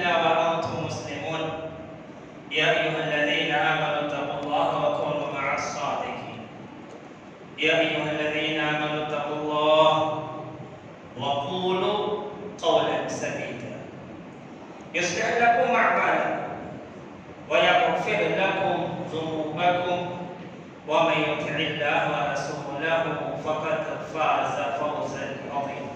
إلا وأنتم مسلمون يا أيها الذين آمنوا اتقوا الله وكونوا مع الصادقين يا أيها الذين آمنوا اتقوا الله وقولوا قولا سديدا يصلح لكم أعمالكم ويغفر لكم ذنوبكم ومن يطع الله ورسوله فقد فاز فوزا عظيما.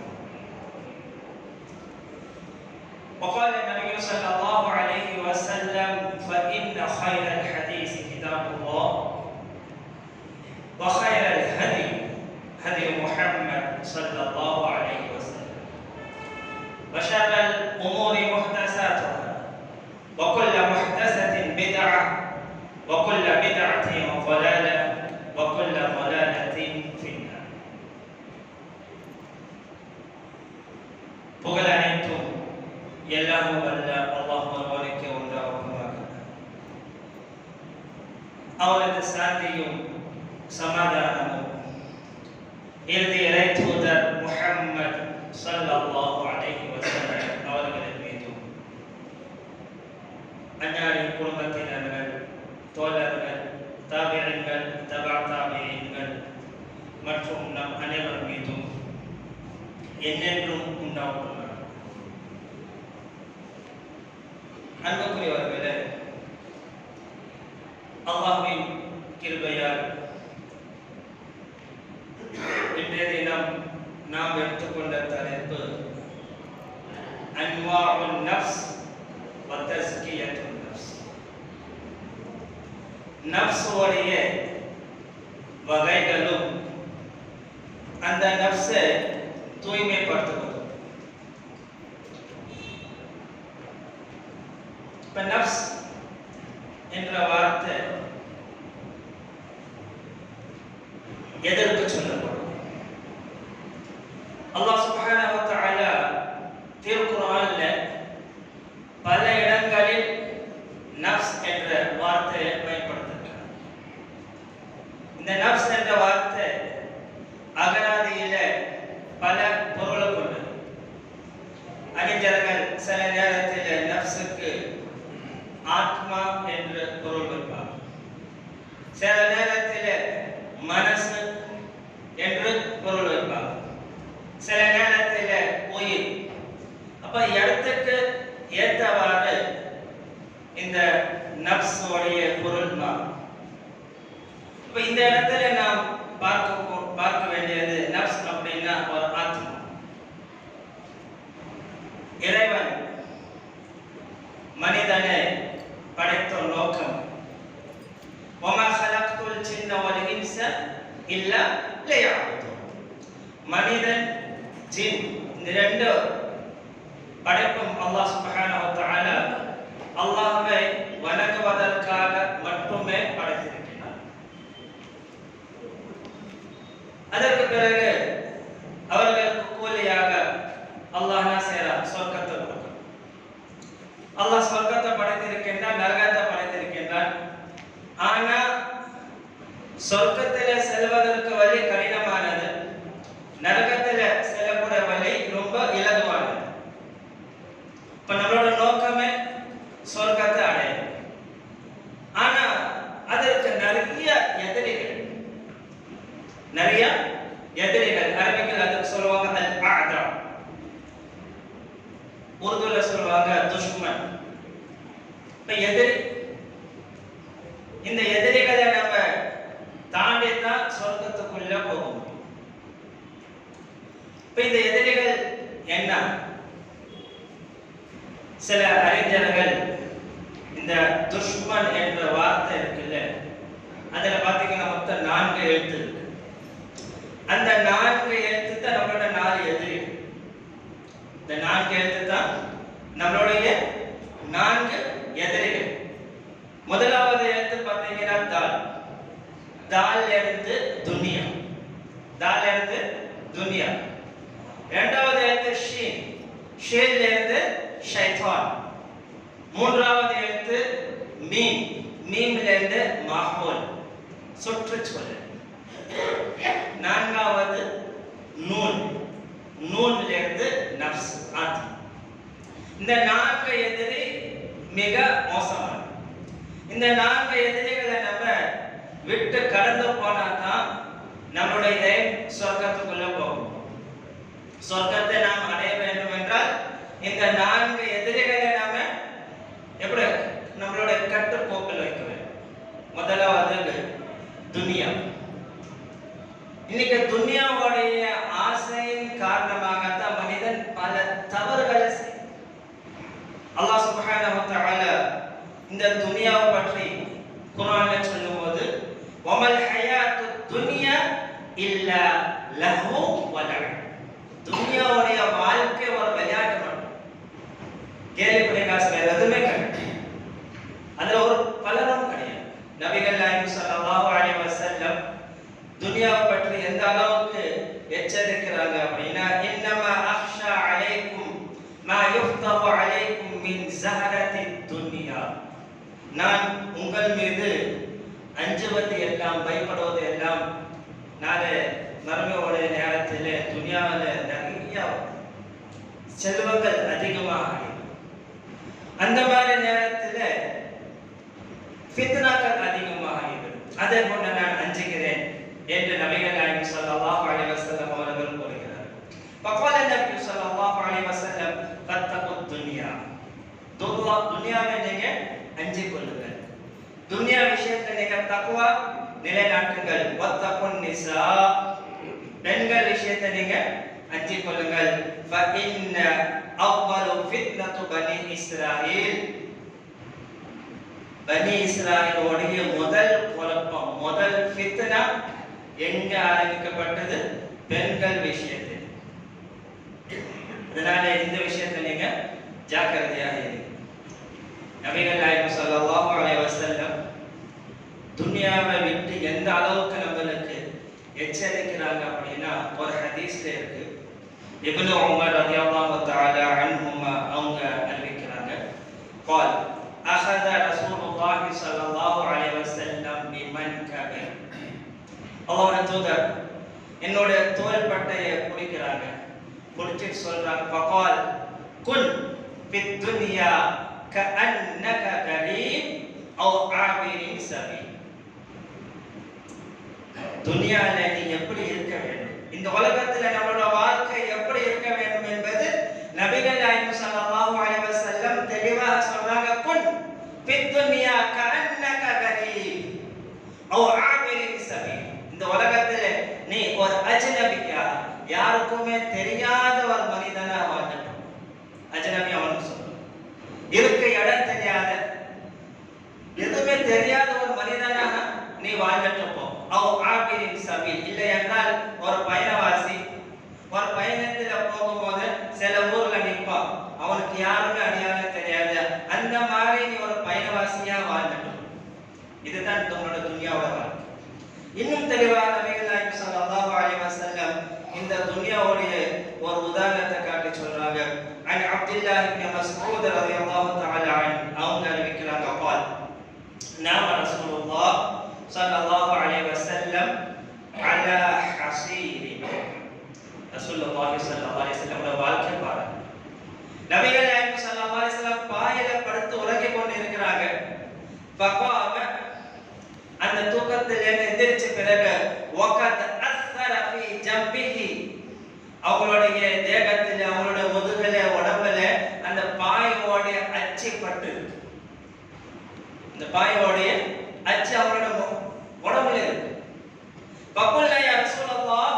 وقال النبي صلى الله عليه وسلم فإن خير الحديث كتاب الله وخير الهدي هدي محمد صلى الله عليه وسلم وشر الأمور محدثاتها وكل محدثة بدعة وكل بدعة ضلالة وكل ضلالة في النار. புகழ் அனைத்தும் எல்லாம் வல்ல அல்லாஹ் ஒருவனுக்கே உண்டாகுமாக. அவரது சாந்தியும் சமாதானமும் இறுதி இறை தூதர் முஹம்மது ஸல்லல்லாஹு அலைஹி வஸல்லம் அவர்களின் மீதும் அன்னாரின் குடும்பத்தினர்கள், தோழர்கள், தாபிஈன்கள், தபா தாபிஈன்கள் மற்றும் நம் அனைவர் மீதும் என்னென்றும் உண்டாவதாக. அன்புக்குரியவர்களே, அல்லாஹ்வின் கிருபையால் இன்றைய தினம் நாம் எடுத்துக்கொண்ட தலைப்பு அன்வாஉன் நஃப்ஸ் வ தஸ்கியத்துன் நஃப்ஸ். நஃப்ஸுடைய வகைகளும் அந்த நஃப்ஸை தூய்மைப்படுத்துவது. இப்ப நஃப்ஸ் என்ற வார்த்தை எதற்கு சொல்லப்படும்? அல்லாஹ் சுப்ஹானஹு வ தஆலா திருக்குர்ஆன்ல பல இடங்களில் நஃப்ஸ் என்ற வார்த்தையை பயன்படுத்துகிறார். இந்த நஃப்ஸ் என்ற வார்த்தை அகராதியில பல பொருளை கொண்டது. அறிஞர்கள் சில நேரத்தில் நஃப்ஸுக்கு ஆத்மா என்று பொருள் வைப்பார், சில நேரத்தில் மனசு என்று பொருள் வைப்பார், சில நேரத்தில் உயிர். அப்ப இடத்துக்கு ஏற்றவாறு இந்த நஃப்ஸுடைய பொருள் மாறும். இப்ப இந்த இடத்துல நாம் பார்க்க வேண்டியது நஃப்ஸ் அப்படின்னா ஒரு ஆத்மா. இறைவன் மனிதனை படைத்த நோக்கம் வமா ஹலக்துல் ஜின்ன வல் இன்ஸ இல்லா லியஅபுதுன். மனிதன், ஜின் இந்த ரெண்டு படைப்பும் அல்லாஹ் சுப்ஹானஹு வ தஆலா அல்லாஹ்வை வணங்குவதற்காக மட்டுமே படைத்திருக்கிறார். அதற்கு பிறகு அவர்களுக்கு கூலியாக அல்லாஹ் என்ன செய்கிறார்? சொர்க்கத்தை கொடுக்கிறார். அல்லாஹ் சொர்க்கத்தை படைத்திருக்கின்றான், நரகத்தை படைத்திருக்கின்றான். ஆனா சொர்க்கத்திலே செல்வதற்கு வழி கடினமானது, நரகத்திலே செல்லக்கூடிய வழி ரொம்ப இலகுவானது. இப்ப நம்மளோட நோக்கமே சொர்க்கத்தை அடையும். ஆனா அதற்கு நிறைய எதிரிகள், நிறைய எதிரிகள். அரபிகள் அதுக்கு சொல்லுவாங்க அல் அஅதா, உருதுல சொல்லுவாங்க துஷ்மன். இப்ப எதிரி, இந்த எதிரிகளை நம்ம தாண்டி தான் சொர்க்கத்துக்குள்ள போகும். இப்ப இந்த எதிரிகள் என்ன? சில அறிஞர்கள் இந்த துஷ்மன் என்ற வார்த்தை இருக்குல்ல, அதுல பாத்தீங்கன்னா மொத்தம் 4 எழுத்து இருக்கு. அந்த 4 எழுத்து தான் நம்மளோட 4 எதிரிகள். இந்த 4 எழுத்து தான் நம்மளுடைய 4 எதிரிகள். முதலாவது எழுத்து பாத்தீங்கன்னா தால். தால் இருந்து துனியா, தால் இருந்து துனியா. இரண்டாவது எழுத்து ஷீன், ஷீன்ல இருந்து ஷைத்தான். மூன்றாவது எழுத்து மீம், மீம்ல இருந்து மாஹூல், சுற்றுச்சூழல். நான்காவது நூன், நூன்ல இருந்து நஃப்ஸ், ஆத்மா. இந்த 4 எதிரி மிக மோசமான. இந்த 4 எதிரிகளை நம்ம விட்டு கடந்து போனா தான் நம்மளுடைய சொர்க்கத்துக்குள்ள போகும். சொர்க்கத்தை நாம் அடைய வேண்டும் என்றால் இந்த 4 எதிரிகளை நாம எப்படி நம்மளுடைய கட்டுப்போக்கில் வைக்க வேண்டும். முதலாவது துனியா. இன்னைக்கு துனியாவுடைய ஆசையின் காரணமாகத்தான் மனிதன் பல தவறுகளை செய்யும். அல்லாஹ் சுப்ஹானஹு வ தஆலா இந்த துனியாவை பற்றி குர்ஆன்ல சொல்லும்போது வமல் ஹயாத்து துன்யா இல்லா லஹு வ லஅப். துனியாவுடைய வாழ்க்கை ஒரு விளையாட்டு மட்டும். கேலிப்படை காசு வேற எதுவுமே கிடையாது. அதுல ஒரு பலனும் கிடையாது. நபிகள் நாயகம் ஸல்லல்லாஹு அலைஹி வஸல்லம் துனியாவை பற்றி எந்த அளவுக்கு எச்சரிக்கிறாங்க அப்படின்னா இன்னமா அக்ஷா அலைக்கும் மா யுஃப்தஹு அலைக்கும் மின் ஸஹரத்தி துன்யா. நான் உங்கள் மீது அஞ்சுவது எல்லாம் பயப்படுவது எல்லாம் நாளை மறுமையோடைய நேரத்தில் துனியாவில் நிறைய செல்வங்கள் அதிகமாக அந்த மாதிரி நேரத்தில் ஃபித்னாக்கள் அதிகமாக அதே போல நான் அஞ்சுகிறேன் என்று நபிகள் நாயகம் ஸல்லல்லாஹு அலைஹி வஸல்லம் அவர்கள் கூறுகிறார். فقال النبي صلى الله عليه وسلم فاتقوا الدنيا. துனியாவை நீங்க அஞ்சிக் கொள்ளுங்கள். துனியா விஷயத்தில் நீங்க தக்வா நிலைநாட்டுங்கள். வத்தகுன் நிசா. பெண்கள் விஷயத்தை நீங்க அஞ்சிக் கொள்ளுங்கள். فإن أول فتنة بني إسرائيل. பனி இஸ்ராயேலுடைய முதல் குழப்பம், முதல் ஃபித்னா எங்க ஆரம்பிக்கப்பட்டது? பெண்கள் விஷயத்தில். அதனால இந்த விஷயத்தை நீங்க ஜாக்கிரதையாக இருங்க. நபிகள் நாயகம் ஸல்லல்லாஹு அலைஹி வஸல்லம் துனியாவை விட்டு எந்த அளவுக்கு நம்மளுக்கு எச்சரிக்கிறாங்க அப்படின்னா ஒரு ஹதீஸ்ல இருக்கு. இப்னு உமர் ரலியல்லாஹு தஆலா அன்ஹுமா அவங்க அறிவிக்கிறாங்க. قال أخذ رسول الله صلى الله عليه وسلم بمنكبه. அல்லாஹ்வுடைய தூதர் என்னோட தோள்பட்டையை பிடிக்கிறாங்க. பிடிச்சிட்டு சொல்றாங்க فقال كن في الدنيا كأنك غريب أو عابر سبيل. துனியால நீ எப்படி இருக்க வேண்டும், இந்த உலகத்துல நம்மளோட வாழ்க்கை எப்படி இருக்க வேண்டும் என்பது நபிகள் நாயகம் ஸல்லல்லாஹு அலைஹி வஸல்லம் தெளிவாக சொல்றாங்க. குன் ஃபித்துன்யா கஅன்னக கரீப் அவ் ஆபிரின் சபீல். இந்த உலகத்துல நீ ஒரு அஜ்னபியா, யாருக்குமே தெரியாத ஒரு மனிதனா வாழணும். அஜ்னபி அவனுக்கு சொல்றான். இருக்க இடம் தெரியாத, எதுவுமே தெரியாத ஒரு மனிதனாக நீ வாழ்ந்துட்டு போ. அவ் ஆபிரின் சபீல். இல்லை என்றால் ஒரு பயணவாசி ஒரு பயணத்துல போகும்போது சில ஊர்ல நிற்பான், அவனுக்கு யாருமே அடையாளம் தெரியாது. அந்த மாதிரி நீ ஒரு பயணவாசியா வாழ்ந்துடும். இதுதான் உங்களோட துனியாவோட வாழ்க்கை. இன்னும் தெளிவாக நபிகள் நாயகம் ஸல்லல்லாஹு அலைஹி வஸல்லம் இந்த துனியாவுடைய ஒரு உதாரணத்தை காட்டி சொல்றாங்க. அன் அப்துல்லாஹ் இப்னு மஸ்ஊத் ரலியல்லாஹு தஆலா அன்ஹு அவங்க அறிவிக்கிறாங்க. قال نام رسول الله صلى الله عليه وسلم على حصير. ரசூலுல்லாஹி ஸல்லல்லாஹு அலைஹி வஸல்லம் வாழ்க்கை பாருங்க. நபிகள் நாயகம் ஸல்லல்லாஹு அலைஹி வஸல்லம் பாயில படுத்து உறங்கிக் கொண்டு இருக்கிறாங்க. ஃபகாம அந்த தூக்கத்தில் எந்திரிச்ச பிறகு வகத் அஸ்ஸர ஃபீ ஜம்பிஹி. அவங்களுடைய தேகத்தில், அவங்களுடைய முதுகுல, உடம்புல அந்த பாயோட அச்சு பட்டு, இந்த பாயோட அச்சு அவங்களோட உடம்புல இருக்கு. ஃபகுல்னா யா ரசூலல்லாஹ்,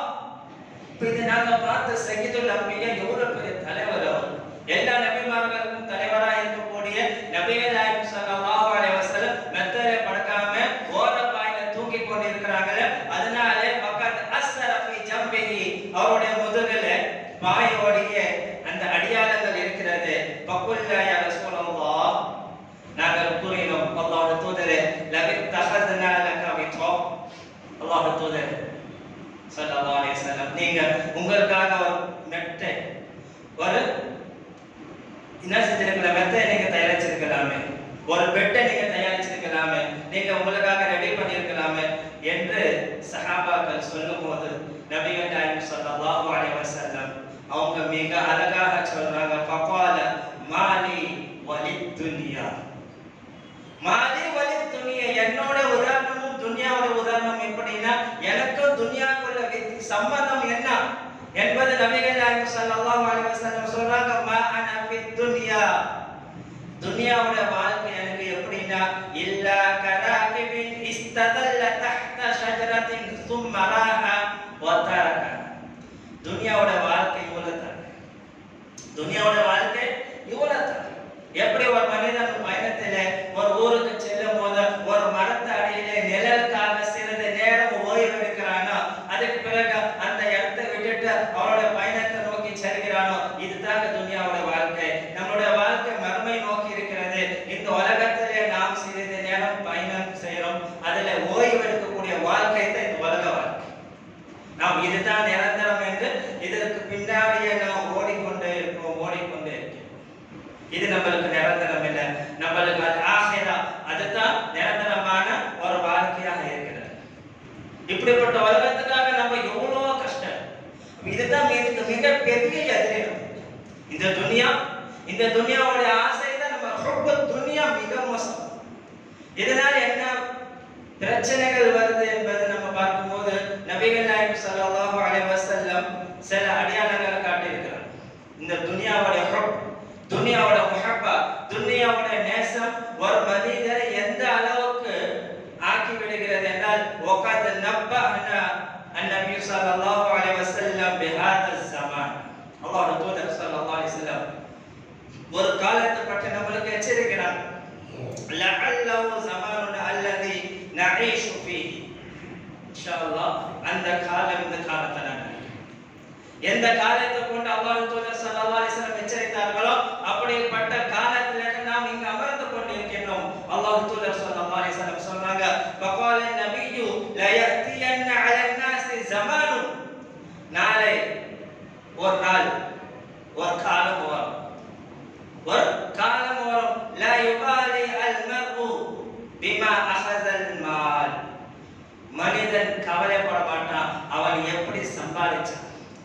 இது நாங்க பார்த்த சய்யிதுல் அன்பியா எவ்வளவு பெரிய தலைவர். அவர் எல்லா நபிமார்களுக்கும் தலைவராக இருக்கக்கூடிய நபிகள் நாயகம் ஸல்லல்லாஹு அலைஹி வஸல்லம் மெத்தலே படுக்காம ஓர பாயில தூங்கி கொண்டு இருக்கிறாங்களே, அதனால வகத் அஸ்ஸர ஃபீ ஜம்பிஹி, அவருடைய முதுகுல பாயோடைய அந்த அடியாளங்கள் இருக்கிறது. ஃபகுல்னா யா ரசூலல்லாஹ், நாங்கள் கூறினோம் அல்லாஹ்வுடைய தூதரே, லபித் தஹஸ்னா லக வித்ரா. அல்லாஹ்வுடைய தூதரே ஸல்லல்லாஹு அலைஹி வஸல்லம், நீங்க உங்களுக்காக ஒரு மெத்தை, ஒரு என்ன செஞ்சிருக்கலாம், மெத்தை நீங்க தயாரிச்சிருக்கலாமே, ஒரு பெட்டை நீங்க தயாரிச்சிருக்கலாமே, நீங்க உங்களுக்காக ரெடி பண்ணியிருக்கலாமே என்று சஹாபாக்கள் சொல்லும்போது நபிகள் நாயகம் ஸல்லல்லாஹு அலைஹி வஸல்லம் அவங்க மிக அழகாக சொல்றாங்க. ஃபகால மா துன்யா. மாலி வலி துன்யா, என்னோட உதாரணமும் துன்யாவோட உதாரணம் எப்படின்னா, எனக்கு துன்யாக்குள்ள சம்பந்தம் என்ன என்பது நபிகள் நாயகம் ஸல்லல்லாஹு அலைஹி வஸல்லம் சொல்றாங்க. மா அனா ஃபித் துன்யா, துன்யாவோட வாழ்க்கை எனக்கு எப்படின்னா, இல்லா கராகிபின் இஸ்ததல்ல தஹ்த ஷஜரத்தின் சும்ம ராஹா வ தரக. துன்யாவோட வாழ்க்கை இவ்வளவுதான். துன்யாவோட வாழ்க்கை இவ்வளவுதான். எப்படி ஒரு மனிதன் பயணத்திலே ஒரு ஊருக்கு செல்லும் போது ஒரு மரத்து அடியிலே நிழலுக்காக சிறிது நேரம் ஓய்வு எடுக்கிறானோ, அதுக்கு பிறகு அந்த இடத்தை விட்டுட்டு அவரோட பயணத்தை நோக்கி செல்கிறானோ, இதுதாங்க துன்யாவோட வாழ்க்கை. நம்மளுடைய வாழ்க்கை மறுமை நோக்கி இருக்கிறது. இந்த உலகத்திலே நாம் சிறிது நேரம் பயணம் செய்யறோம், அதுல ஓய்வு எடுக்கக்கூடிய வாழ்க்கை தான் இந்த உலக வாழ்க்கை. நாம் இதுதான் நிரந்தரம் என்று இதற்கு பின்னாடியே நாம் ஓடிக்கொண்டே இருக்கிறோம். இது நம்மளுக்கு நிரந்தரம் இல்லை. நம்மளுக்கு ஆகிரா அதுதான் நிரந்தரமான ஒரு வாழ்க்கையாக இருக்கிறது. இப்படிப்பட்ட உலகத்துக்காக நம்ம எவ்வளவு கஷ்டம். இதுதான் மிக பெரிய எதிரிடம் இந்த துனியாவுடைய ஆசை தான். நம்ம ரொம்ப துனியா மிக மோசம். இதனால் என்ன பிரச்சனைகள் வருது என்பதை நம்ம பார்க்கும்போது நபிகள் நாயகம் ஸல்லல்லாஹு அலைஹி வஸல்லம் சில அடையாளங்களை காட்டியிருக்கிறார். இந்த துனியாவோட முஹப்பா, துனியாவோட நேசம் ஒரு மனிதரை எந்த அளவுக்கு ஆக்கி விடுகிறது என்றால், வகத் நப்பஹனா அன்-நபி ஸல்லல்லாஹு அலைஹி வஸல்லம் பிஹாதா ஸமான். அல்லாஹ்வுடைய தூதர் ஸல்லல்லாஹு அலைஹி வஸல்லம் ஒரு காலத்தை பற்றி நம்மளுக்கு எச்சரிக்கிறார். லஅல்லஹு ஸமானுன் அல்லதி நஈஷு ஃபீஹி. இன்ஷாஅல்லாஹ் அந்த காலம் இந்த காலத்தை நான் எந்த காலத்தை கொண்டு அல்லாஹ்வுடைய தூதர் ஸல்லல்லாஹு அலைஹி வஸல்லம் எச்சரித்தார்களோ அப்படிப்பட்ட காலத்திலே நாம் இங்கு அமர்ந்து கொண்டிருக்கிறோம். அல்லாஹ்வுடைய தூதர் ஸல்லல்லாஹு அலைஹி வஸல்லம் சொன்னாங்க, ஃபகால நபியு லா யக்தியன்ன அலன் நாஸி ஸமானுன். நாளை ஒரு நாள் ஒரு காலம் வரும், லா யுபாலி அல் மர்உ பிமா அஹஸல் மால். மனிதன் கவலைப்பட மாட்டான் அவன் எப்படி சம்பாதிச்சான்,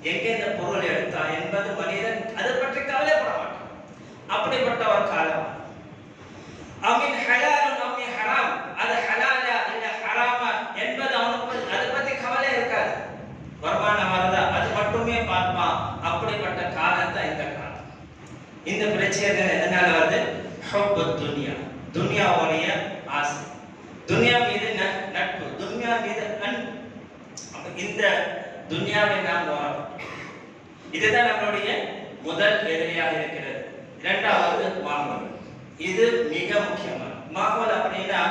எங்கே இந்த பொருள் எடுத்தான் என்பது மனிதன் அதை பற்றி கவலைப்பட மாட்டான். அப்படிப்பட்ட ஒரு காலம். அமின் ஹலாலுன் அம்மி ஹராம், அது ஹலாலா இல்ல ஹராமா என்பது அவனுக்கு அதை பத்தி கவலை இருக்காது. வருமானம் வருதா அது மட்டுமே பார்ப்பான். அப்படிப்பட்ட காலம் தான் இந்த காலம். இந்த பிரச்சனைகள் எதனால வருது? ஹுப்பு துன்யா, துன்யாவுடைய ஆசை, துன்யா மீது நட்பு, துன்யா மீது அன்பு. இந்த துன்யாவை நாம் வரோம். இதுதான் நம்மளுடைய முதல் எதிரியாக இருக்கிறது. இரண்டாவது மாஹோல். இது மிக முக்கியமான மாஹோல். அப்படின்னா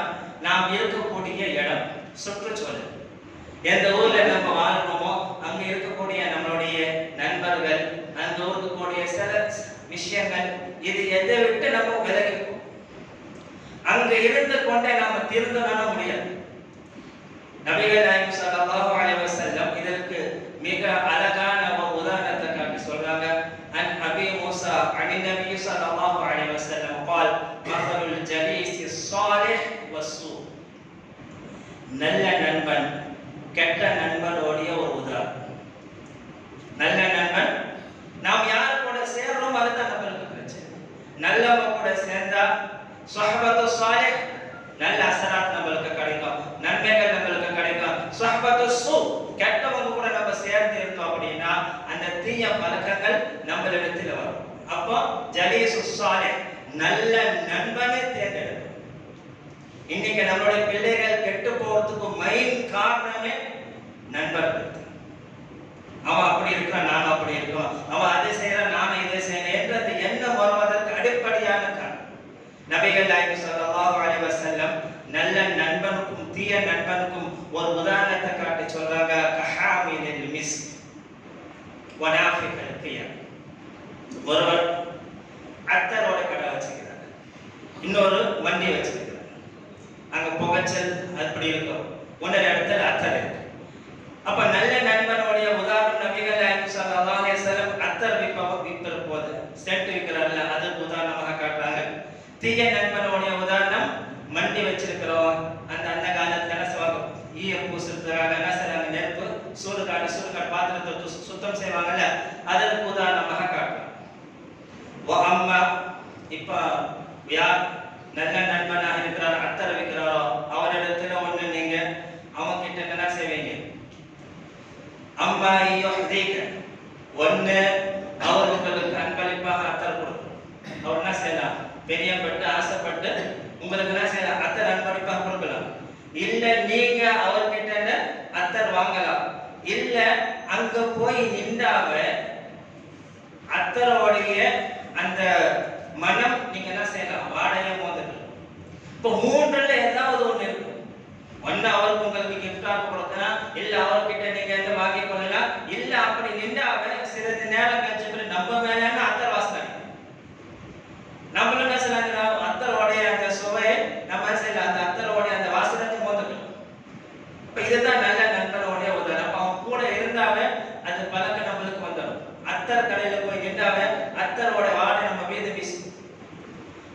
நாம் இருக்கக்கூடிய இடம், சுற்றுச்சூழல். எந்த ஊர்ல நம்ம வாழ்றோமோ அங்க இருக்கக்கூடிய நம்மளுடைய நண்பர்கள், அந்த ஊருக்கு கூடிய சில விஷயங்கள், இது எதை விட்டு நம்ம விலகிப்போம். அங்க இருந்து கொண்டே நாம திருந்தன முடியாது. நபிகள் நாயகம் ஸல்லல்லாஹு அலைஹி வஸல்லம் இதற்கு மிக அழகான ஒரு உதாரணத்தை காட்டி சொல்றாங்க. அன் அபி மூஸா அன் நபி ஸல்லல்லாஹு அலைஹி வஸல்லம் قال مثل الجليس الصالح والسوء. நல்ல நண்பன் கெட்ட நண்பனுடைய ஒரு உதாரணம். நல்ல நண்பன், நாம் யார் கூட சேர்றோம் அதுதான் நம்மளுக்கு பிரச்சனை. நல்லவங்க கூட சேர்ந்தா ஸஹபத்து ஸாலிஹ், நல்ல அசராத் நம்மளுக்கு கிடைக்கும், நன்மைகள் நம்மளுக்கு கிடைக்கும். ஸஹபத்து ஸூ, கெட்டவங்க கூட நம்ம சேர்ந்து இருந்தோம் அப்படின்னா அந்த தீய பழக்கங்கள் நம்மளிடத்தில் வரும். அப்போ ஜலீசு ஸாலிஹ், நல்ல நண்பனை தேர்ந்தெடுக்கும். இன்னைக்கு நம்மளுடைய பிள்ளைகள் கெட்டு போறதுக்கு மெயின் காரணமே நண்பர்கள். அவன் அப்படி இருக்கிறான், நானும் அப்படி இருக்கோம், அவன் அதை செய்யறான், நானும் இதை செய்யறேன் என்றது எண்ணம் வருவதற்கு அடிப்படையான காரணம். நபிகள் நாயகம் ஸல்லல்லாஹு அலைஹி வஸல்லம் நல்ல நண்பனுக்கும் தீய நண்பனுக்கும் ஒரு உதாரணத்தை காட்டி சொல்றாங்க. கஹாமிலில் மிஸ்க் வனாஃபிகல் கியா. ஒருவர் அத்தரோட கடை வச்சுக்கிறார், இன்னொரு வண்டி வச்சிருக்கிறார். அங்க புகைச்சல் அப்படி இருக்கும், ஒன்னொரு இடத்துல அத்தர் இருக்கு. அப்ப நல்ல நண்பனுடைய உதாரணம் நபிகள் நாயகம் ஸல்லல்லாஹு அலைஹி வஸல்லம் அத்தர் விற்கிற போது சென்ட் விற்கிறார்ல, அதுக்கு உதாரணமாக காட்டுறாங்க. தீய நண்பனுடைய உதாரணம் மண்டி வச்சிருக்கிறோம். அந்த காலத்துல என்ன செய்வாங்க, ஈயம் பூசுறதுக்காக என்ன செய்றாங்க, நெருப்பு சூடுகாட்டு பாத்திரத்தை சுத்தம் செய்வாங்கல்ல, அதற்கு உதாரணமாக காட்டுறாங்க. இப்ப யார் நல்ல நண்பனாக இருக்கிறாரோ அத்தர் வைக்கிறாரோ அவரிடத்துல ஒண்ணு நீங்க அவங்க கிட்ட என்ன செய்வீங்க? அம்மா யுஹ்தீக ஒண்ணு அவர்களுக்கு அன்பளிப்பாக அத்தர் கொடுக்கும். அவர் என்ன செய்யலாம்? பெரியப்பட்டு ஆசைப்பட்டு உங்களுக்கு என்ன செய்யலாம்? அத்தர் அன்பளிப்பாக கொடுக்கலாம். இல்ல நீங்க அவர்கிட்ட அத்தர் வாங்கலாம். இல்ல அங்க போய் நின்றாவ அத்தரோடைய அந்த மனம் நீங்க என்ன செய்யலாம்? வாடகை மோதல். இப்ப மூன்றுல ஏதாவது ஒண்ணு இருக்கு. ஒண்ணு அவருக்கு உங்களுக்கு கிஃப்டாக கொடுக்கலாம், இல்ல அவர்கிட்ட நீங்க எந்த வாங்கி கொள்ளலாம், இல்ல அப்படி நின்றாவ சிறிது நேரம் கழிச்சு நம்ம மேல அத்தர் வாசனை நம்மள என்ன செய்யலாம்? அத்தரோடைய அந்த சுவையை நம்ம செய்யலாம், அந்த அத்தரோடைய அந்த வாசனத்தை மோதல். இப்ப இதுதான் நல்ல நண்பனுடைய உதாரணம். அவன் கூட இருந்தாவே அது பழக்கம் நம்மளுக்கு வந்துடும். அத்தர் கடையில போய் நின்றாவே அத்தரோட வாடை நம்ம மீது வீசும்.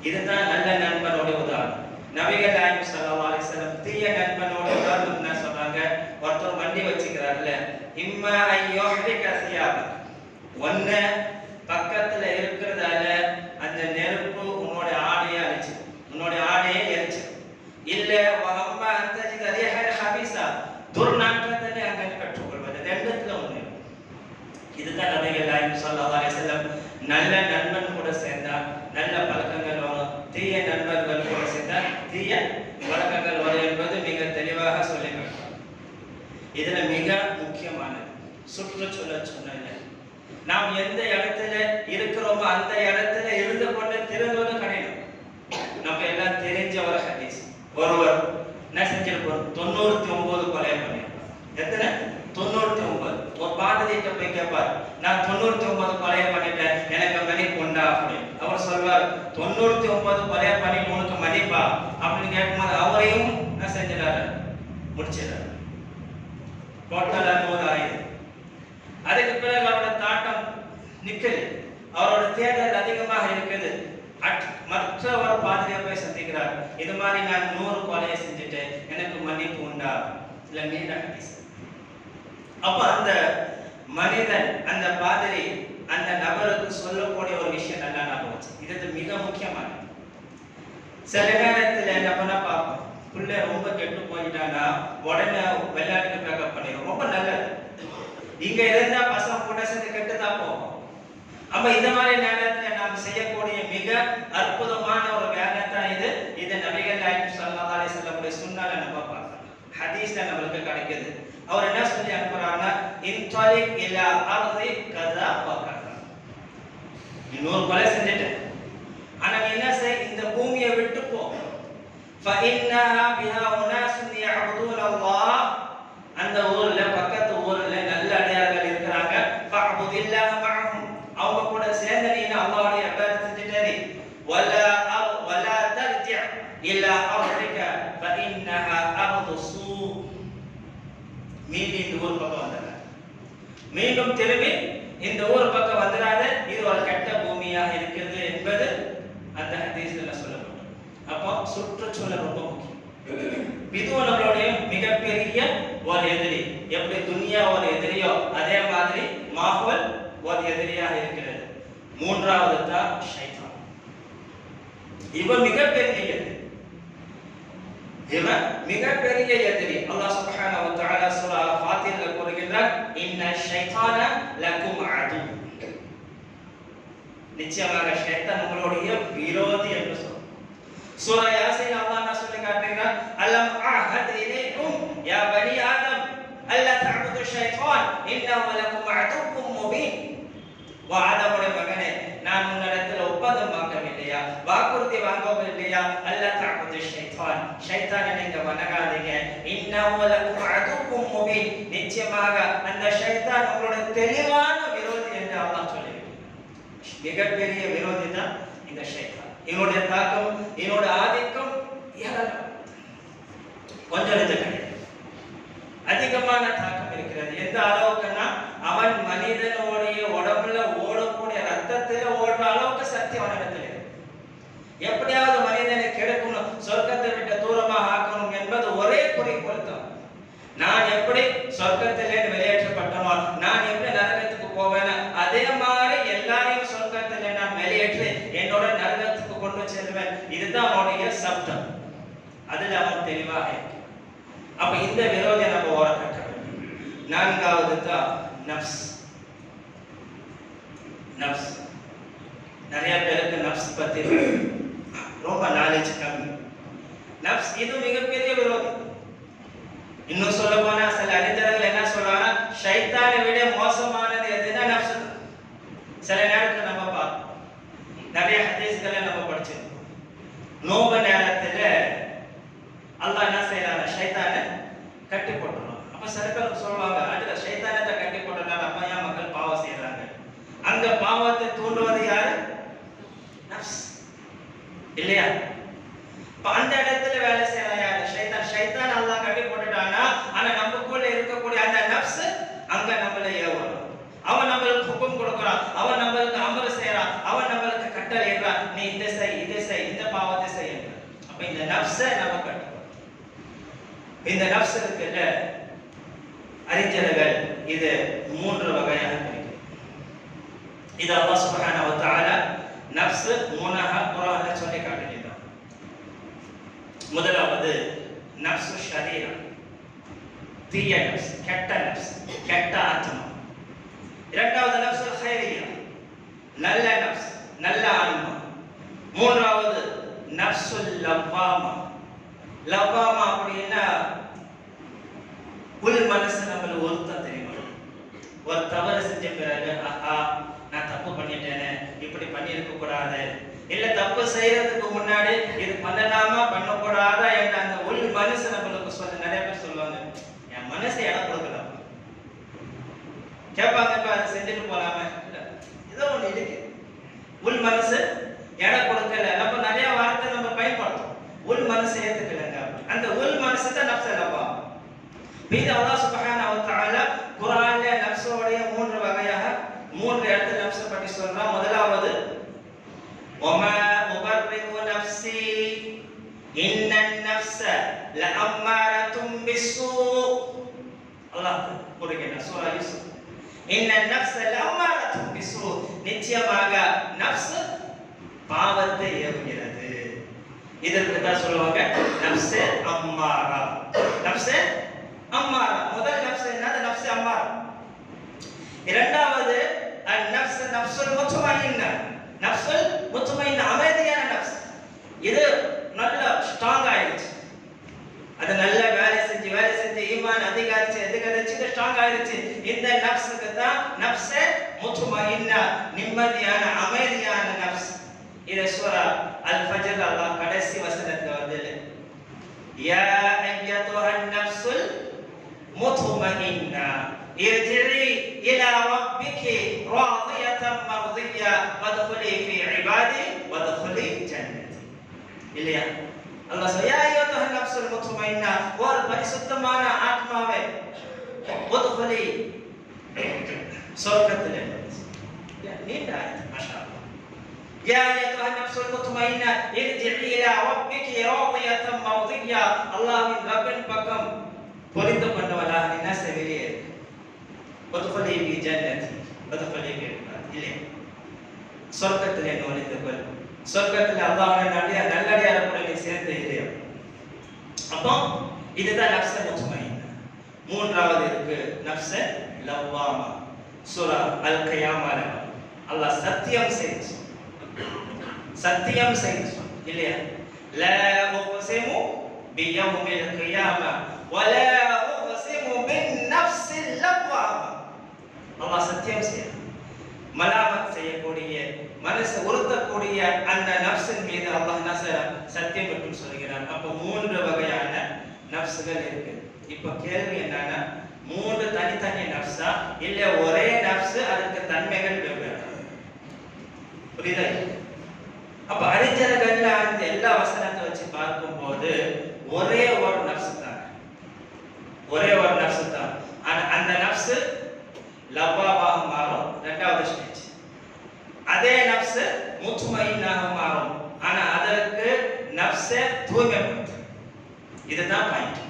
இதுதான் நல்ல நண்பனுடைய உதாரணம். நபிகள் நாயகம் ஸல்லல்லாஹு அலைஹி வஸல்லம் தீய நண்பனோட உதாரணம் என்ன சொல்றாங்க? ஒருத்தர் வண்டி வச்சுக்கிறார்ல, இம்மா ஐயுஹ்ரிக சியாப ஒண்ணு பக்கத்துல இருக்கிறதால அந்த நெருப்பு உன்னோட ஆடையை அழிச்சு உன்னோட ஆடையை எரிச்சு, இல்ல வஹம்மா அன்தஜித ரிஹல் ஹபீஸா துர்நாற்றத்தை அங்க கற்றுக்கொள்வது. ரெண்டுத்துல ஒண்ணு. இதுதான் நபிகள் நாயகம் ஸல்லல்லாஹு அலைஹி வஸல்லம் நல்ல நண்பன் கூட சேர்ந்தா நல்ல பழக்கங்கள் வரும், தீய நண்பர்கள் கூட சேர்ந்தா தீய பழக்கங்கள் வரும் என்பது மிக தெளிவாக சொல்லியிருக்காங்க. இதுல மிக முக்கியமானது சுற்றுச்சூழல் சொன்னல. நாம் எந்த இடத்துல இருக்கிறோமோ அந்த இடத்துல இருந்து கொண்டு திரும்புவது கிடையாது. நம்ம எல்லாம் தெரிஞ்ச ஒரு ஹதீஸ். ஒருவர் என்ன செஞ்சிருப்போம்? 99 கொலை பண்ணிருப்பார். எத்தனை? 99. ஒரு பாததிட்ட போய் கேட்பார், நான் 99 கொலை பண்ணிட்டேன், எனக்கு மன்னிப்பு உண்டா அப்படின்னு. அவர் சொல்வார், 99 கொலை பண்ணிட்டு உனக்கு மன்னிப்பா அப்படின்னு கேட்கும்போது அவரையும் என்ன செஞ்சிடாரு? முடிச்சிடாரு. டோட்டலா 100 ஆயிடுது. அதுக்கு பிறகு அவரோட தாட்டம் நிக்கல, அவரோட தேடல் அதிகமாக இருக்குது. மற்ற ஒரு பாதிரியை போய் சந்திக்கிறார், இது மாதிரி நான் 100 கொலையை செஞ்சுட்டேன், எனக்கு மன்னிப்பு உண்டா? இல்ல நீண்ட ஹதீஸ். அப்ப அந்த மனிதன் அந்த பாதிரி அந்த நபருக்கு சொல்லக்கூடிய ஒரு விஷயம் நல்லா ஞாபகம் வச்சு. இது மிக முக்கியமானது. சில நேரத்துல என்ன பண்ண பார்ப்போம், பிள்ளை ரொம்ப கெட்டு போயிட்டானா உடனே விளையாட்டுக்கு பேக்கப் பண்ணிடும். ரொம்ப நல்லது. இங்க இருந்தா பசங்க கூட சேர்ந்து கெட்டுதான் போகும். அப்ப இந்த மாதிரி நேரத்துல நாம் செய்யக்கூடிய மிக அற்புதமான ஒரு வேலை தான் இது. இது நபிகள் நாயகம் ஸல்லல்லாஹு அலைஹி வஸல்லம் சுன்னால நம்ம பார்க்கலாம், ஹதீஸ்ல நம்மளுக்கு கிடைக்குது. அவர் என்ன சொல்லி அனுப்புறாங்கன்னா, இன்தலிக் இலா அர்தி கஸா வ கஸா. இன்னொரு கொலை செஞ்சுட்டேன், ஆனா நீ என்ன செய்? இந்த பூமியை விட்டு போ. ஃபஇன்னஹா பிஹா உனாஸுன் யஅபுதூன அல்லாஹ். அந்த ஊர்ல பக்கத்து ஊர்ல நல்ல அடியார்கள் இருக்கிறாங்க. ஃபஅபுதில்லாஹ மஅஹும். அவங்க கூட சேர்ந்து நீ அல்லாஹ்வுடைய இபாதத் செஞ்சிட்டே. வலா தர்ஜி இலா அர்திக ஃபஇன்னஹா அர்து சூ. மீண்டும் இந்த ஊர் பக்கம் வந்துடாத, மீண்டும் திரும்பி இந்த ஊர் பக்கம் வந்துடாத, இது ஒரு கெட்ட பூமியாக இருக்கிறது என்பது அந்த ஹதீஸ்ல சொல்லப்பட்டது. அப்போ சுற்றுச்சூழல் ரொம்ப முக்கியம். இதுவும் நம்மளுடைய மிகப்பெரிய ஒரு எதிரி. எப்படி துனியா ஒரு எதிரியோ அதே மாதிரி மாஹோல் ஒரு எதிரியாக இருக்கிறது. மூன்றாவது தான் ஷைத்தான். இவன் மிகப்பெரிய எதிரி. இவன் மிகப்பெரிய எதிரி. அல்லாஹ் சுப்ஹானஹு வ தஆலா சூரா ஃபாத்திர்ல கூறுகிறார், இன்ன ஷைத்தான லகும் அது. நிச்சயமாக ஷைத்தான் உங்களுடைய விரோதி என்று சொல்றார். சூரா யாசீன் அல்லாஹ் என்ன சொல்லி காட்டுகிறார், அலம் அஹத் இலைக்கும் யா பனி ஆதம் அல்லா தஅபுது ஷைத்தான் இன்னஹு லகும் அதுவும் முபீன். வா ஆதமுடைய மகனே, நான் உன்னிடத்தில் ஒப்பந்தம் வாங்கவில்லையா, வாக்குறுதி வாங்கவில்லையா? அல்லா தஅபுது ஷைத்தான், ஷைத்தானை நீங்க வணங்காதீங்க. இன்னஹு லகும் அதுவும் முபீன், நிச்சயமாக அந்த ஷைத்தான் உங்களுடைய தெளிவான விரோதி என்று அல்லாஹ் சொல்லியிருக்கிறார். மிகப்பெரிய விரோதி தான் இந்த ஷைத்தான். இவனுடைய தாக்கம், இவனுடைய ஆதிக்கம் கொஞ்சம் கிடையாது, அதிகமான தாக்கம் இருக்கிறது. எந்த அளவுக்குன்னா அவன் மனிதனுடைய உடம்புல ஓடக்கூடிய ரத்தத்துல ஓடுற அளவுக்கு சக்தி அவனிடத்தில் இருக்கு. எப்படியாவது மனிதனை கெடுக்கணும், சொர்க்கத்தை விட்டு தூரமாக ஆக்கணும் என்பது ஒரே குறிக்கோள் தான். நான் எப்படி சொர்க்கத்திலிருந்து வெளியேற்றப்பட்டனோ, நான் எப்படி நரகத்துக்கு போவேன், அதே மாதிரி எல்லாரையும் சொர்க்கத்தில் நான் வெளியேற்றி என்னோட நரகத்துக்கு செல்வேன், இதுதான் அவனுடைய சப்தம். அதில் அவன் தெளிவாக இருக்கிறான். அப்ப இந்த விரோதியை நம்ம ஓரக்கட்ட வேண்டும். நான்காவது தான் நப்ஸ். நப்ஸ் நிறைய பேருக்கு நப்ஸ் பத்தி ரொம்ப நாலேஜ் கம்மி. நப்ஸ் இது மிகப்பெரிய விரோதி. இன்னும் சொல்ல போனா சில அறிஞர்கள் என்ன சொல்றாங்க, ஷைத்தானை விட மோசமானது எதுனா நப்ஸ். சில நேரத்துல நம்ம பார்ப்போம், நிறைய ஹதீஸ்களை நம்ம படிச்சிருக்கோம். நோம்பு நேரத்துல அல்லாஹ் என்ன செய்யறாங்க, ஷைத்தானை கட்டி போட்டுருவான். அப்ப சில பேர் சொல்லுவாங்க, அதுல ஷைத்தானத்தை கட்டி போட்டனால அப்ப ஏன் மக்கள் பாவம் செய்யறாங்க? அந்த பாவத்தை தூண்டுவது யாரு? நப்ஸ் இல்லையா? அந்த இடத்துல வேலை செய்யற யாரு? ஷைத்தான். ஷைத்தான் அல்லாஹ் கட்டி போட்டுட்டானா, ஆனா நமக்குள்ள இருக்கக்கூடிய அந்த நப்ஸ் அங்க நம்மள ஏவுறான். அவன் நம்மளுக்கு ஹுக்கும் கொடுக்கறான், அவன் நம்மளுக்கு அமர் செய்யறான், அவன் நம்மளுக்கு கட்டளை இடுறான், நீ இதை செய், இதை செய், இந்த பாவத்தை செய். அப்ப இந்த நப்ஸை நம்ம கட்டுறோம். இந்த நப்ஸ் இருக்குல்ல, அறிஞர்கள் இது 3 வகையாக பிரிக்கும். இது அல்லாஹ் சுப்ஹானஹு வ தஆலா நப்ஸ் 3ஆக குர்ஆன்ல சொல்லி காட்டுகிறார். முதலாவது நப்சு ஷரீரா, தீய நப்ஸ், கெட்ட நப்ஸ், கெட்ட ஆத்மா. இரண்டாவது நப்சு ஹைரியா, நல்ல நப்ஸ், நல்ல ஆன்மா. மூன்றாவது நப்சுல் லவ்வாமா. லவ்வாமா அப்படின்னா உள் மனசு நம்மள ஒருத்த தெரியுமா, ஒரு தவறு செஞ்ச பிறகு ஆஹா நான் தப்பு பண்ணிட்டேனே, இப்படி பண்ணியிருக்க கூடாது, இல்ல தப்பு செய்யறதுக்கு முன்னாடி இது பண்ணலாமா பண்ணக்கூடாதா என்ற அந்த உள் மனசு நம்மளுக்கு சொல்ல. நிறைய பேர் சொல்லுவாங்க, என் மனசை இடம் கொடுக்கலாம் கேட்பாங்க, அதை செஞ்சுட்டு போலாமே. ஏதோ ஒண்ணு இருக்கு, உள் மனசு இடம் கொடுக்கல. நம்ம நிறைய வார்த்தை நம்ம பயன்படுத்தும், உள் மனசு ஏத்துக்கலங்க. அந்த உள் மனசு தான் நப்ஸ் அல்லவா. இது அல்லாஹ் சுப்ஹானஹு வ தஆலா குர்ஆன்ல நப்ஸோடைய 3 வகையாக 3 இடத்துல நப்ஸை பற்றி சொல்றான். முதலாவது وما أبرئ نفسي إن النفس لأمارة بالسوء. الله கூறுகின்ற சூரா யூசுப், إن النفس لأمارة بالسوء. நிச்சயமாக நப்ஸ் பாவத்தை ஏவுகிறது. இதற்கு தான் சொல்லுவாங்க நப்ஸ் அம்மாரா. நப்ஸ் அம்மாரா. முதல் நப்ஸ் என்னது? நப்ஸ் அம்மாரா. இரண்டாவது நப்ஸ் நப்சுல் முத்மஇன்னா. நப்சுல் முத்மஇன்னா அமைதியான நப்ஸ். இது நல்ல ஸ்ட்ராங் ஆயிடுச்சு, அது நல்ல வேலை செஞ்சு ஈமான் அதிகரிச்சு ஸ்ட்ராங் ஆயிடுச்சு. இந்த நப்ஸுக்கு தான் நப்ஸ் முத்மஇன்னா, நிம்மதியான அமைதியான நப்ஸ். இது சூரா அல் ஃபஜ்ர் அல்லாஹ் கடைசி வசனத்துல வருது, யா அய்யதுஹன் நப்சுல் முத்மஇன்னா ارجعي الى ربك راضيه مرضيه وادخلي في عبادي وادخلي جنتي. இல்லையா? அல்லாஹ் சொல்ல, யா அய்யதுஹன் நப்சுல் முத்மஇன்னா, ஒரு பரிசுத்தமான ஆத்மாவே, வத்குலி சொர்க்கத்திலே. நீண்ட ஆயத், மாஷா அல்லாஹ். யா அய்யதுஹன் நப்சுல் முத்மஇன்னா இர்ஜிஇ இலா ரப்பிகி ராதியத்தன் மர்திய்யா. அல்லாஹ்வின் ரப்பின் பக்கம் பொருந்த கொண்டவளாக நீ என்ன செய்வீரே, வத்குலி ஃபி ஜன்னதி வத்குலி ஃபி இபாதி. இல்லையா? சொர்க்கத்திலே நுழைந்து கொள். சொர்க்கத்தில் அல்லாஹ்வுடைய நல்லடியார கூட நீ சேர்ந்து இரு. அப்போ இதுதான் நப்ஸ் முத்மஇன்னா. மூன்றாவது இருக்கு நப்ஸ் லவ்வாமா. சூரா அல் கியாமால அல்லாஹ் சத்தியம் செய்து இல்லையா, லா உக்ஸிமு பியௌமில் கியாமா வலா உக்ஸிமு பின் நப்ஸில் லவ்வாமா. அல்லாஹ் சத்தியம் செய்கிறான், மலாமத் செய்யக்கூடிய, மனசை உறுத்தக்கூடிய அந்த நப்சின் மீது அல்லாஹ் என்ன செய்றான், சத்தியம் என்று சொல்கிறான். அப்ப 3 வகையான நப்சுகள் இருக்கு. இப்ப கேள்வி என்னன்னா, 3 தனித்தனி நப்ஸா இல்ல ஒரே நப்ஸ், அதுக்கு தன்மைகள் வெவ்வேறு? புரியுதா? அப்ப அறிஞர்கள் அந்த எல்லா வசனத்தை வச்சு பார்க்கும்போது ஒரே ஒரு நப்ஸ் தான், ஒரே ஒரு நப்ஸ் தான். அந்த நப்ஸ் லவ்வாவாக மாறும், 2வது ஸ்டேஜ். அதே நப்ஸ் முத்மஇன்னாக மாறும், ஆனா அதற்கு நப்ஸை தூய்மைப்படுத்தும். இதுதான் பாயிண்ட்,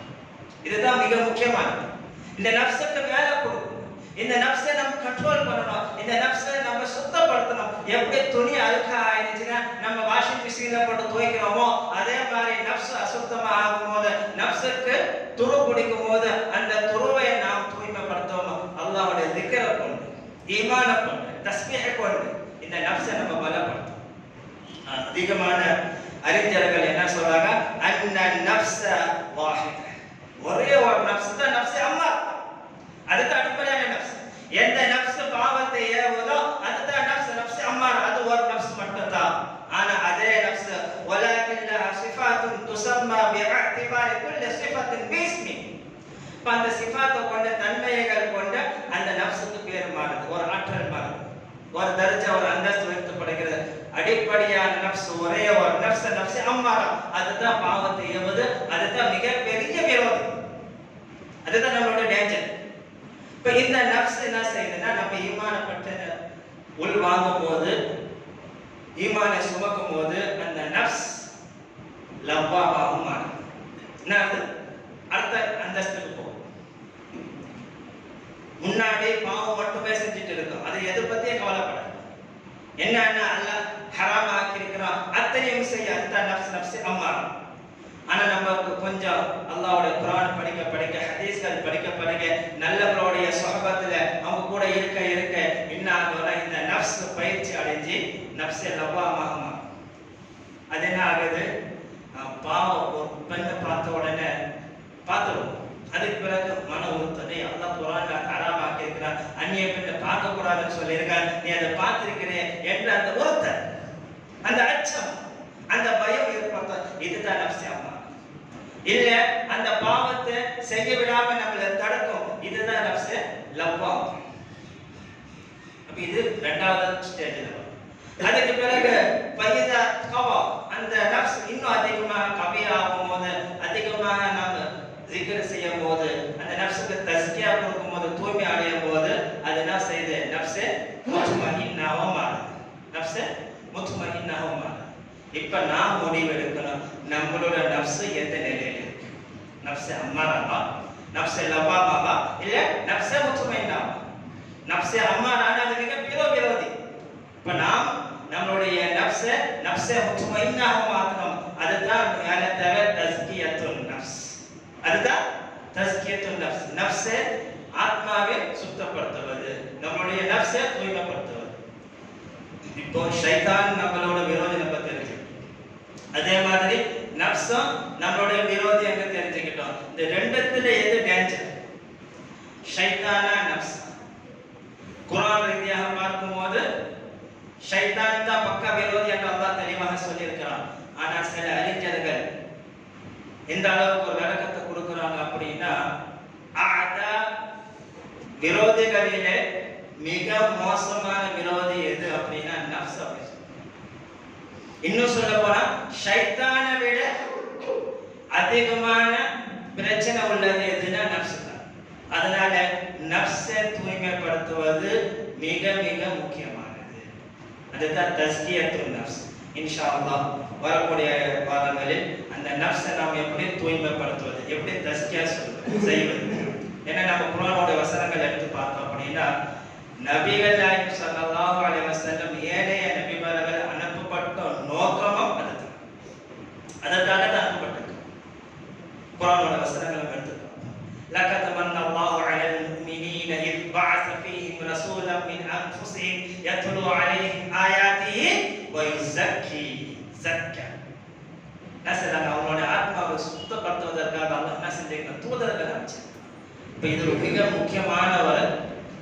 இதுதான் மிக முக்கியமானது. இந்த நப்ஸுக்கு மேல கொடுக்கும். இந்த நஃப்ஸை நம்ம கண்ட்ரோல் பண்ணணும். இந்த நஃப்ஸை நம்ம சுத்தப்படுத்தணும். எப்படி துணி அழுக்கா ஆயிடுச்சுன்னா நம்ம வாஷிங் மிஷின்ல போட்டு துவைக்கிறோமோ அதே மாதிரி நஃப்ஸ் அசுத்தமா ஆகும்போது, நஃப்ஸுக்கு துரு பிடிக்கும் போது அந்த துருவை நாம் தூய்மைப்படுத்தணும். அல்லாஹ்வுடைய திக்ரை கொண்டு, ஈமானை கொண்டு, தஸ்பீஹை கொண்டு இந்த நஃப்ஸை நம்ம பலப்படுத்தணும். அதிகமான அறிஞர்கள் என்ன சொல்றாங்க, அன்ன நஃப்ஸ வாஹித, ஒரே ஒரு நஃப்ஸ் தான் நஃப்ஸே அம்மாரா. அதுக்கு அடிப்படையான நஃப்ஸ். எந்த நஃப்ஸ் பாவத்தை ஏவுதோ அதுதான் நஃப்ஸ் அம்மாரா. அது ஒரு நஃப்ஸ் மட்டும்தான். ஆனா அதே நஃப்ஸ் வலக்கின் லஹா சிஃபாத்துன் துஸம்மா பிஇஅ்திபாரி குல்லி சிஃபத்தின் பிஸ்மி. அந்த சிஃபாத்தை கொண்ட தன்மைகள் கொண்ட அந்த நஃப்ஸுக்கு பேர் மாறுது, ஒரு ஆற்றல் மாறுது, ஒரு தர்ஜா, ஒரு அந்தஸ்து உயர்த்தப்படுகிறது. அடிப்படையான நஃப்ஸ் ஒரே ஒரு நஃப்ஸ் அம்மாரா. அதுதான் பாவத்தை ஏவுது. அதுதான் மிகப்பெரிய விரோதி. அதுதான் நம்மளோட டேஞ்சர். இப்ப இந்த நஃப்ஸ் என்ன செய்யுதுன்னா, நம்ம ஈமான பற்றி உள் வாங்கும் போது, ஈமானை சுமக்கும் போது அந்த நஃப்ஸ் லவ்வாவாகும் மாறுது. என்ன அடுத்த அந்தஸ்துக்கு போகும். முன்னாடி பாவம் மட்டுமே செஞ்சுட்டு இருக்கும், அது எதை பத்தியே கவலைப்படாது. என்னன்னா அல்லாஹ் ஹராம் ஆக்கி இருக்கிறான் அத்தனையும் செய்ய, அதுதான் நஃப்ஸ் அம்மாரா. ஆனா நமக்கு கொஞ்சம் அல்லாஹ்வுடைய குர்ஆன் படிக்க ஹதீஸ்கள் படிக்க நல்லவர்களுடைய சுஹபத்துல அவங்க கூட இருக்க என்ன ஆகும்னா இந்த நஃப்ஸ் பயிற்சி அடைஞ்சு நஃப்ஸே லவ்வாமாகுமா. அது என்ன ஆகுது, பாவம் ஒரு பெண்ணை பார்த்த உடனே பார்த்துடும். அதுக்கு பிறகு மன உறுத்தலை அல்லாஹ் குர்ஆன்ல ஹராம் ஆக்கி இருக்கிறான், அந்நிய பெண்ணை பார்க்க கூடாதுன்னு சொல்லியிருக்கான், நீ அதை பார்த்திருக்கிறேன் என்ற அந்த உறுத்தல், அந்த அச்சம், அந்த பயம் ஏற்படுத்த, இதுதான் நஃப்ஸே அம்மாரா. இல்ல அந்த பாவத்தை செய்ய விடாம நம்மள தடுக்கும், இதுதான் நஃப்ஸே லவ்வாம். அப்ப இது இரண்டாவது ஸ்டேஜ்ல வரும். அதுக்கு பிறகு பைதா கவா, அந்த நஃப்ஸ் இன்னும் அதிகமாக கவியாகும் போது, அதிகமாக நாம ஜிக்ர் செய்யும் போது, அந்த நஃப்ஸுக்கு தஸ்கியா கொடுக்கும் போது, தூய்மை அடையும் போது அது என்ன செய்யுது, நஃப்ஸே முத்மஇன்னாவா மாறுது. நஃப்ஸே முத்மஇன்னாவா மாறுது. இப்ப நாம் முடிவு எடுக்கணும், நம்மளோட நஃப்ஸ் எந்த நிலையில இருக்கு. நஃப்ஸ் அம்மாராவா, நஃப்ஸ் லவ்வாமாவா, இல்ல நஃப்ஸ் முத்மஇன்னாவா. நஃப்ஸ் அம்மாரானா அது மிக விரோதி. இப்ப நாம் நம்மளுடைய நஃப்ஸ் முத்மஇன்னாவா மாத்தணும். அதுதான் தஸ்கியத்துன் நஃப்ஸ். அதுதான் தஸ்கியத்துன் நஃப்ஸ். நஃப்ஸ் ஆத்மாவை சுத்தப்படுத்துவது, நம்மளுடைய நஃப்ஸை தூய்மைப்படுத்துவது. இப்போ ஷைத்தான் நம்மளோட விரோதி நம்ம தெரிஞ்சுக்கிட்டோம், அதே மாதிரி நஃப்ஸும் நம்மளுடைய விரோதி என்று தெரிஞ்சுக்கிட்டோம். இந்த ரெண்டுத்துல எது டேஞ்சர், ஷைத்தானா நஃப்ஸ்? குர்ஆன் ரீதியாக பார்க்கும்போது ஷைத்தான் தான் பக்கா விரோதி என்று அல்லாஹ் தெளிவாக சொல்லியிருக்கிறான். ஆனா சில அறிஞர்கள் இந்த அளவுக்கு ஒரு விளக்கத்தை கொடுக்குறாங்க அப்படின்னா, ஆதா விரோதிகளிலே மிக மோசமான விரோதி எது அப்படின்னா நஃப்ஸ். இன்னும் சொல்ல போனா ஷைத்தானை விட அதிகமான பிரச்சனை உள்ளது எதுனா நஃப்ஸ் தான். அதனால நஃப்ஸை தூய்மைப்படுத்துவது மிக மிக முக்கியமானது. அதுதான் தஸ்கியத்துன் நஃப்ஸ். இன்ஷா அல்லாஹ் வரக்கூடிய வாரங்களில் அந்த நஃப்ஸை நாம் எப்படி தூய்மைப்படுத்துவது, எப்படி தஸ்கியா செய்வது. ஏன்னா நம்ம குர்ஆனோட வசனங்கள் எடுத்து பார்த்தோம் அப்படின்னா, நபிகள் நாயகம் ஸல்லல்லாஹு அலைஹி வஸல்லம் ஏனைய நபிமார்கள் அனுப்பப்பட்ட நோக்கமும் அதுதான். அதற்காக தான் அனுப்பப்பட்டது. குர்ஆனோட வசனங்களை எடுத்து லகத் மன்னல்லாஹு அலல் முஃமினீன இத் பஅஸ ஃபீஹிம் ரசூலன் மின் அன்ஃபுஸிஹிம் யத்லு அலைஹிம் ஆயாத்திஹி வ யுஸக்கி ஸக்கா. நசலன் அவங்களோட ஆத்மாவை சுத்தப்படுத்துவதற்காக அல்லாஹ் என்ன செஞ்சாங்க, தூதர்களை அனுப்பிச்சாங்க. இப்போ இது ஒரு மிக முக்கியமான ஒரு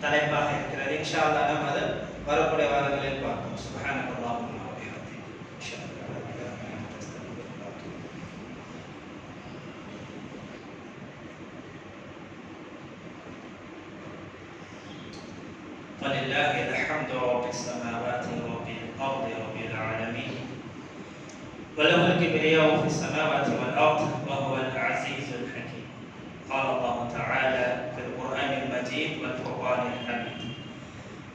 தலைப்பாக இருக்கிறது. இன்ஷா அல்லாஹ் நாம் அதை வரக்கூடிய வாரங்களில் பார்ப்போம். சுப்ஹானல்லாஹி வ பிஹம்திஹி. ولله الحمد رب السماوات ورب الأرض رب العالمين وله الكبرياء في السماوات والأرض وهو العزيز الحكيم. قال الله تعالى في القرآن المجيد والفرقان الحميد: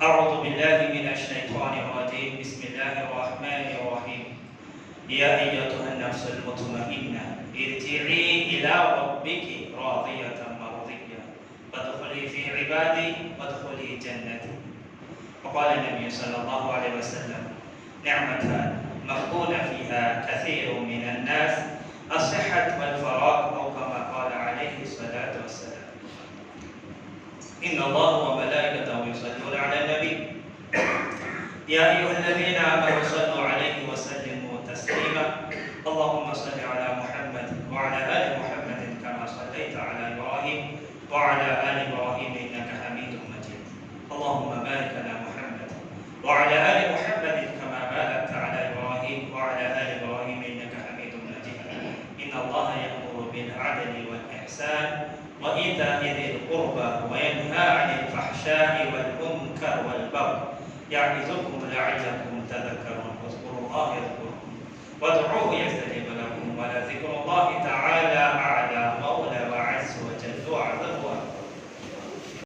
أعوذ بالله من الشيطان الرجيم. بسم الله الرحمن الرحيم. يا أيتها النفس المطمئنة ارجعي إلى ربك راضية مرضية فادخلي ادخلي في عبادي وادخلي جنتي. وقال النبي صلى الله عليه وسلم: نعمتان مغبون فيها كثير من الناس، الصحة والفراغ، أو كما قال عليه الصلاة والسلام. إن الله وملائكته يصلون على النبي يا أيها الذين آمنوا صلوا عليه وسلموا تسليما. اللهم صل على محمد وعلى آل محمد كما صليت على إبراهيم وعلى آل إبراهيم إنك حميد مجيد. اللهم بارك على محمد وعلى آل محمد كما باركت على إبراهيم وعلى آل إبراهيم إنك حميد مجيد. إن الله يأمر بالعدل والإحسان وإيتاء ذي القربى وينهى عن الفحشاء والمنكر والبغي يعظكم لعلكم تذكرون. واذكروا الله يذكركم وادعوه يستجيب لكم ولذكر الله تعالى أعلى مولى وعز وجل وأعظم.